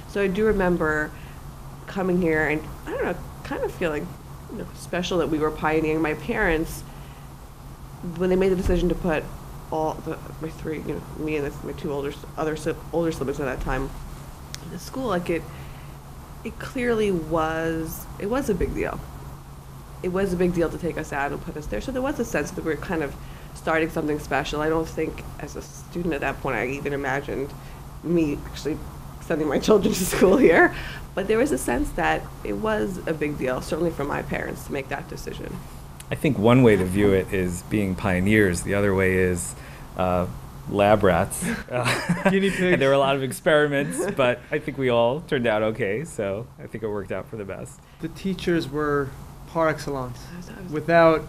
So I do remember coming here and, I don't know, kind of feeling special that we were pioneering. My parents, when they made the decision to put my three, me and my two older siblings at that time in the school, like it clearly was, it was a big deal. It was a big deal to take us out and put us there. So there was a sense that we were kind of starting something special. I don't think as a student at that point I even imagined me actually sending my children to school here. But there was a sense that it was a big deal, certainly for my parents, to make that decision. I think one way to view it is being pioneers. The other way is lab rats. Guinea pigs. And there were a lot of experiments, but I think we all turned out okay, so I think it worked out for the best. The teachers were par excellence. Without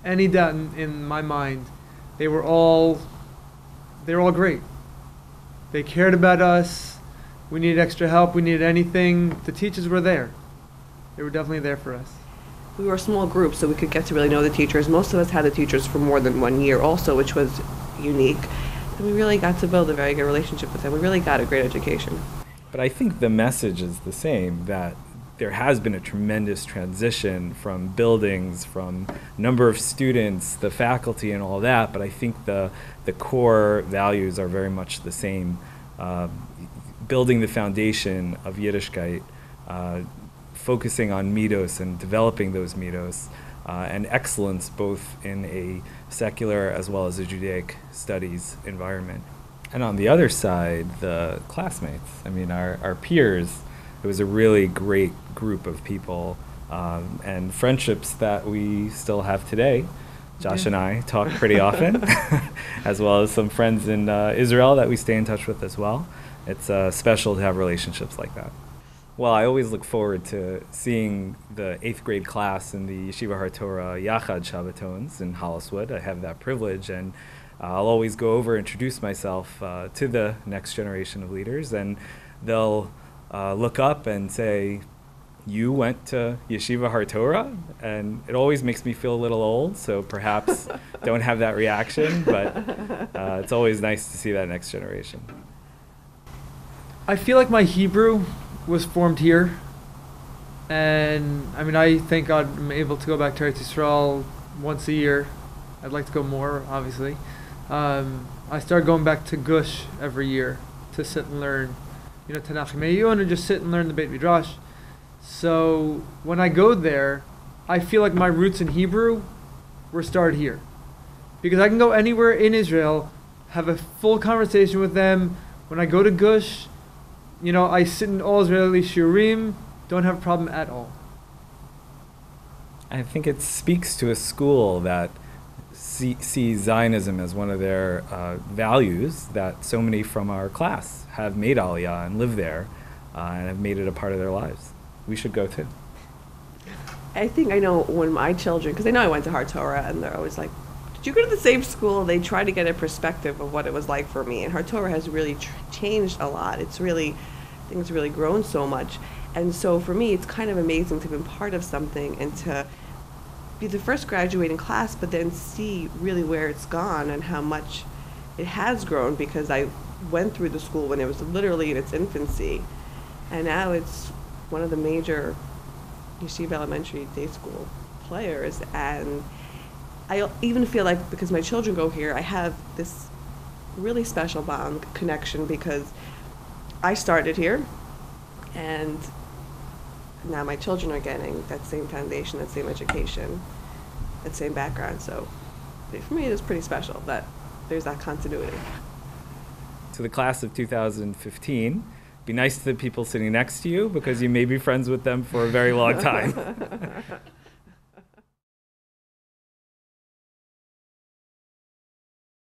any doubt in my mind, they were all great. They cared about us. We needed extra help. We needed anything. The teachers were there. They were definitely there for us. We were a small group, so we could get to really know the teachers. Most of us had the teachers for more than 1 year also, which was unique. And we really got to build a very good relationship with them. We really got a great education. But I think the message is the same, that there has been a tremendous transition from buildings, from number of students, the faculty and all that, but I think the core values are very much the same. Building the foundation of Yiddishkeit, focusing on midos and developing those midos, and excellence both in a secular as well as a Judaic studies environment. And on the other side, the classmates, I mean our peers. It was a really great group of people, and friendships that we still have today. Josh and I talk pretty often, as well as some friends in Israel that we stay in touch with as well. It's special to have relationships like that. Well, I always look forward to seeing the 8th grade class in the Yeshiva Har Torah Yachad Shabbatons in Holliswood. I have that privilege, and I'll always go over and introduce myself to the next generation of leaders, and they'll look up and say, "You went to Yeshiva Har Torah?" And it always makes me feel a little old, so perhaps don't have that reaction, but it's always nice to see that next generation. I feel like my Hebrew was formed here, and I mean, I thank God I'm able to go back to Eretz Yisrael once a year. I'd like to go more, obviously. I started going back to Gush every year to sit and learn, Tanakh Me'iyun, and just sit and learn the Beit Midrash. So when I go there, I feel like my roots in Hebrew were started here, because I can go anywhere in Israel, have a full conversation with them. When I go to Gush, I sit in all Israeli shiurim, don't have a problem at all. I think it speaks to a school that sees Zionism as one of their values, that so many from our class have made Aliyah and live there and have made it a part of their lives. We should go too. I think I know when my children, because they know I went to Har Torah, and they're always like, "Did you go to the same school?" They try to get a perspective of what it was like for me. And Har Torah has really changed a lot. Things really grown so much. And so for me, it's kind of amazing to be part of something and to be the first graduating class, but then see really where it's gone and how much it has grown, because I went through the school when it was literally in its infancy, and now it's one of the major yeshiva elementary day school players. And I even feel like, because my children go here, I have this really special bond connection, because I started here and now my children are getting that same foundation, that same education, that same background. So for me, it is pretty special that there's that continuity. To the class of 2015, be nice to the people sitting next to you, because you may be friends with them for a very long time.